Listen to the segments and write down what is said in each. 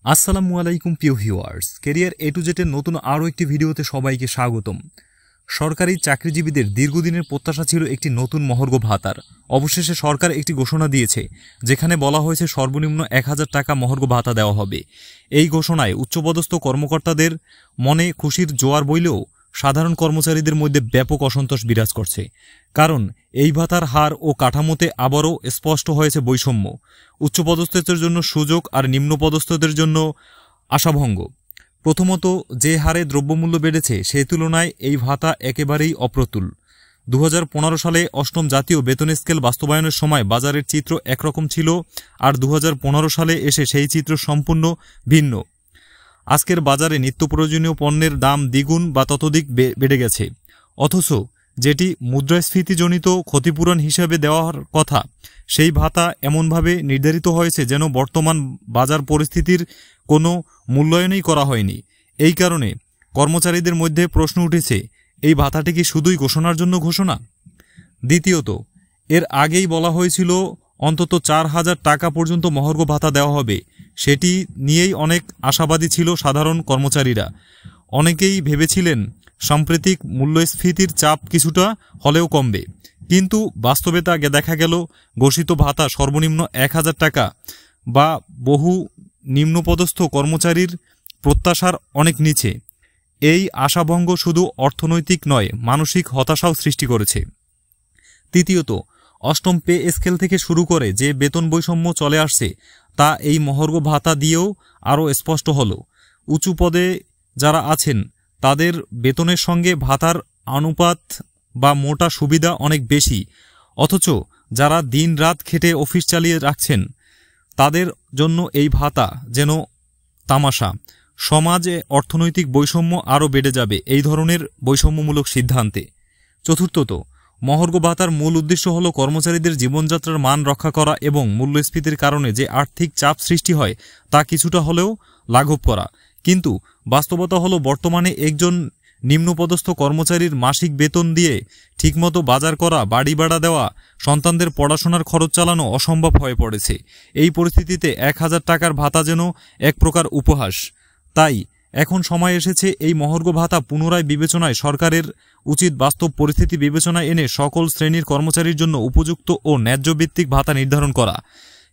আসসালামু আলাইকুম প্রিয় ভিউয়ার্স, ক্যারিয়ার এ টু জেডের নতুন আরও একটি ভিডিওতে সবাইকে স্বাগতম। সরকারি চাকরিজীবীদের দীর্ঘদিনের প্রত্যাশা ছিল একটি নতুন মহার্ঘ ভাতার। অবশেষে সরকার একটি ঘোষণা দিয়েছে, যেখানে বলা হয়েছে সর্বনিম্ন 1000 টাকা মহার্ঘ ভাতা দেওয়া হবে। এই ঘোষণায় উচ্চপদস্থ কর্মকর্তাদের মনে খুশির জোয়ার বইলেও সাধারণ কর্মচারীদের মধ্যে ব্যাপক অসন্তোষ বিরাজ করছে। কারণ এই ভাতার হার ও কাঠামোতে আবারও স্পষ্ট হয়েছে বৈষম্য। উচ্চপদস্থদের জন্য সুযোগ আর নিম্নপদস্থদের জন্য আশাভঙ্গ। প্রথমত, যে হারে দ্রব্যমূল্য বেড়েছে সে তুলনায় এই ভাতা একেবারেই অপ্রতুল। 2015 সালে অষ্টম জাতীয় বেতন স্কেল বাস্তবায়নের সময় বাজারের চিত্র একরকম ছিল, আর 2015 সালে এসে সেই চিত্র সম্পূর্ণ ভিন্ন। আজকের বাজারে নিত্য প্রয়োজনীয় পণ্যের দাম দ্বিগুণ বা ততোধিক বেড়ে গেছে, অথচ যেটি মুদ্রাস্ফীতিজনিত ক্ষতিপূরণ হিসাবে দেওয়ার কথা সেই ভাতা এমনভাবে নির্ধারিত হয়েছে যেন বর্তমান বাজার পরিস্থিতির কোনো মূল্যায়নই করা হয়নি। এই কারণে কর্মচারীদের মধ্যে প্রশ্ন উঠেছে, এই ভাতাটি কি শুধুই ঘোষণার জন্য ঘোষণা? দ্বিতীয়ত, এর আগেই বলা হয়েছিল অন্তত 4000 টাকা পর্যন্ত মহার্ঘ ভাতা দেওয়া হবে। সেটি নিয়েই অনেক আশাবাদী ছিল সাধারণ কর্মচারীরা। অনেকেই ভেবেছিলেন সাম্প্রতিক মূল্যস্ফীতির চাপ কিছুটা হলেও কমবে, কিন্তু বাস্তবে তা দেখা গেল ঘোষিত ভাতা সর্বনিম্ন 1000 টাকা বা বহু নিম্নপদস্থ কর্মচারীর প্রত্যাশার অনেক নিচে। এই আশাভঙ্গ শুধু অর্থনৈতিক নয়, মানসিক হতাশাও সৃষ্টি করেছে। তৃতীয়ত, অষ্টম পে স্কেল থেকে শুরু করে যে বেতন বৈষম্য চলে আসছে তা এই মহার্ঘ ভাতা দিয়েও আরও স্পষ্ট হল। উঁচু পদে যারা আছেন তাদের বেতনের সঙ্গে ভাতার অনুপাত বা মোটা সুবিধা অনেক বেশি, অথচ যারা দিন রাত খেটে অফিস চালিয়ে রাখছেন তাদের জন্য এই ভাতা যেন তামাশা। সমাজে অর্থনৈতিক বৈষম্য আরও বেড়ে যাবে এই ধরনের বৈষম্যমূলক সিদ্ধান্তে। চতুর্থত, মহার্ঘ ভাতার মূল উদ্দেশ্য হল কর্মচারীদের জীবনযাত্রার মান রক্ষা করা এবং মূল্যস্ফীতির কারণে যে আর্থিক চাপ সৃষ্টি হয় তা কিছুটা হলেও লাঘব করা। কিন্তু বাস্তবতা হলো বর্তমানে একজন নিম্নপদস্থ কর্মচারীর মাসিক বেতন দিয়ে ঠিকমতো বাজার করা, বাড়ি ভাড়া দেওয়া, সন্তানদের পড়াশোনার খরচ চালানো অসম্ভব হয়ে পড়েছে। এই পরিস্থিতিতে 1000 টাকার ভাতা যেন এক প্রকার উপহাস। তাই এখন সময় এসেছে এই মহার্ঘ ভাতা পুনরায় বিবেচনায় সরকারের উচিত বাস্তব পরিস্থিতি বিবেচনায় এনে সকল শ্রেণীর কর্মচারীর জন্য উপযুক্ত ও ন্যায্যভিত্তিক ভাতা নির্ধারণ করা।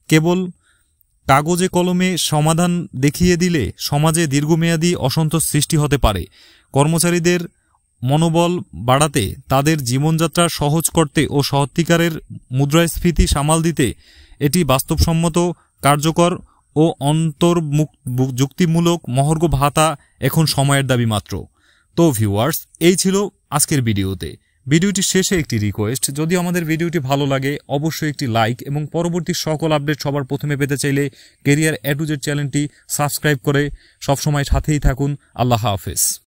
কেবল কাগজে কলমে সমাধান দেখিয়ে দিলে সমাজে দীর্ঘমেয়াদী অসন্তোষ সৃষ্টি হতে পারে। কর্মচারীদের মনোবল বাড়াতে, তাদের জীবনযাত্রা সহজ করতে ও সত্যিকারের মুদ্রাস্ফীতি সামাল দিতে এটি বাস্তবসম্মত, কার্যকর ও যুক্তিমূলক মহার্ঘ ভাতা এখন সময়ের দাবি মাত্র। তো ভিউয়ার্স, এই ছিল আজকের ভিডিওতে। ভিডিওটির শেষে একটি রিকোয়েস্ট, যদি আমাদের ভিডিওটি ভালো লাগে অবশ্যই একটি লাইক এবং পরবর্তী সকল আপডেট সবার প্রথমে পেতে চাইলে ক্যারিয়ার এ টু জেড চ্যানেলটি সাবস্ক্রাইব করে সবসময় সাথেই থাকুন। আল্লাহ হাফেজ।